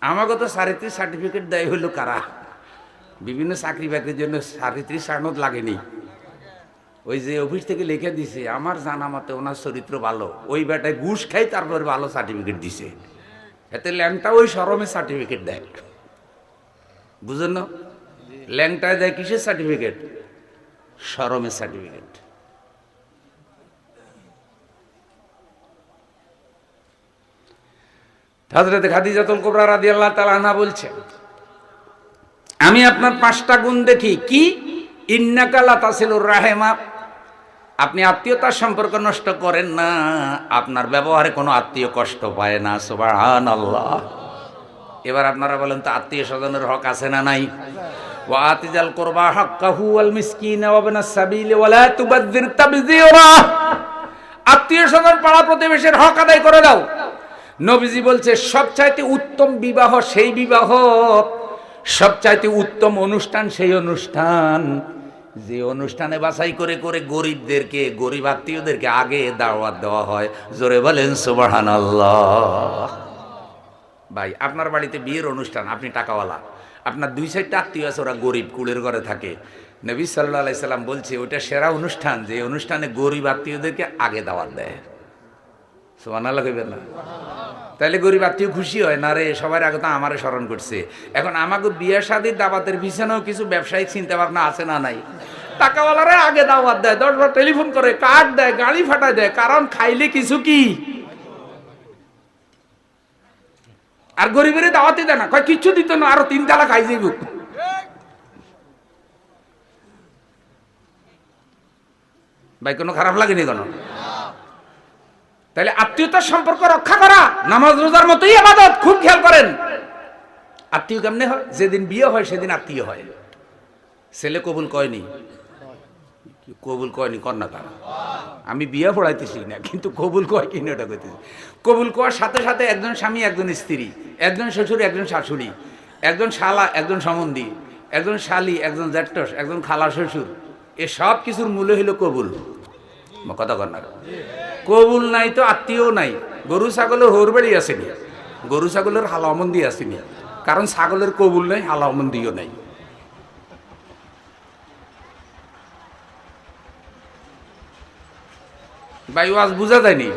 আমাকে তো চারিত্রিক সার্টিফিকেট দেয় হইল কারা? বিভিন্ন চাকরি বাকরির জন্য চারিত্রিক সনদ লাগেনি। ওই যে অফিস থেকে লিখে দিছে, আমার জানা মতে ওনার চরিত্র ভালো, ওই বেটায় ঘুষ খাই তারপরে ভালো সার্টিফিকেট দিছে। এতে ল্যাংটা ওই শরমে সার্টিফিকেট দেয়, বুঝেন না? ল্যাংটায় দেয় কিসের সার্টিফিকেট? শরমের সার্টিফিকেট। হযরত খাদিজাতুল কুবরা রাদিয়াল্লাহু তাআলা আনহা বলছেন, আমি আপনার 5টা গুণ দেখি। কি? ইন্নাকা লাতাসিলুর রাহিমা, আপনি আত্মীয়তার সম্পর্ক নষ্ট করেন না, আপনার ব্যবহারে কোনো আত্মীয় কষ্ট পায় না। সুবহানাল্লাহ। এবার আপনারা বলেন তো, আত্মীয় স্বজনের হক আছে না নাই? ওয়া আতিজাল কুরবা হাক্কাহু ওয়াল মিসকিনা ওয়া ইবনাস সাবিলি ওয়া লা তুবাযযির তাবযীরা, আত্মীয় স্বজন পাড়া প্রতিবেশীর হক আদায় করে দাও। নবীজি বলছে সবচাইতে উত্তম বিবাহ সেই বিবাহ, সবচাইতে উত্তম অনুষ্ঠান সেই অনুষ্ঠান যে অনুষ্ঠানে বাছাই করে করে গরিবদেরকে, গরিব আত্মীয়দেরকে আগে দাওয়াত দেওয়া হয়। জোরে বলেন সুবহানাল্লাহ। ভাই, আপনার বাড়িতে বিয়ের অনুষ্ঠান, আপনি টাকাওয়ালা, আপনার 2-4টা আত্মীয় আছে, ওরা গরিব, কুলের ঘরে থাকে। নবী সাল্লাল্লাহু আলাইহি সাল্লাম বলছে ওইটা সেরা অনুষ্ঠান যে অনুষ্ঠানে গরিব আত্মীয়দেরকে আগে দাওয়াত দেয়। সুবহানাল্লাহ কইবেন না? তাইলে গরিব আত্মীয় খুশি হয় না? রে, সবার আগে তো আমারে স্মরণ করছে। এখন আমাকে বিয়ে শাদীর দাওয়াতের পিছনেও কিছু ব্যবসায়িক চিন্তা ভাবনা আছে না নাই? টাকাওয়ালারা আগে দাওয়াত দেয়, 10 বার টেলিফোন করে, কার্ড দেয়, গাড়ি ফাটায় দেয়, কারণ খাইলে কিছু কি। আর গরিবের দাওয়াতই দেয় না, কয় কিচ্ছু দিত না, আরো 3 তালা খাই যাইব। ভাই, কোনো খারাপ লাগেনি কোনো? তাহলে আত্মীয়তার সম্পর্ক রক্ষা করা নামাজ রোজার মতোই ইবাদত। খুব খেয়াল করেন, আত্মীয় কেমনে হয়? যেদিন বিয়ে হয় সেদিন আত্মীয় হয়। ছেলে কবুল কয়নি, কবুল কয়নি কন্যা তারা। আমি বিয়ে পড়াইতেছি না, কিন্তু কবুল কয় কিনা ওটা কইতেছি। কবুল করার সাথে সাথে একজন স্বামী, একজন স্ত্রী, একজন শ্বশুর, একজন শাশুড়ি, একজন শালা, একজন সম্বন্ধী, একজন শালি, একজন জ্যাঠস, একজন খালা শ্বশুর, এ সব কিছুর মূল্য হইল কবুল। কথা কর না? কবুল নাই তো আত্মীয় নাই। গরু ছাগলের হোরবাড়ি আসেনি, গরু ছাগলের হালামন্দি আসেনি, কারণ ছাগলের কবুল নাই, হালামন্দিও নাই। ভাই, ওয়াজ বুঝা যায়নি?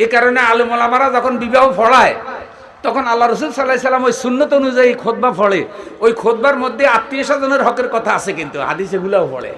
এ কারণে আলেম ওলামারা যখন বিবাহ পড়ায় তখন আল্লাহ রাসূল সাল্লাল্লাহু আলাইহি সাল্লাম ওই সুন্নত অনুযায়ী খুতবা পড়ে। ওই খুতবার মধ্যে আত্মীয় স্বজনের হকের কথা আছে, কিন্তু হাদিসে গুলাও পড়ে।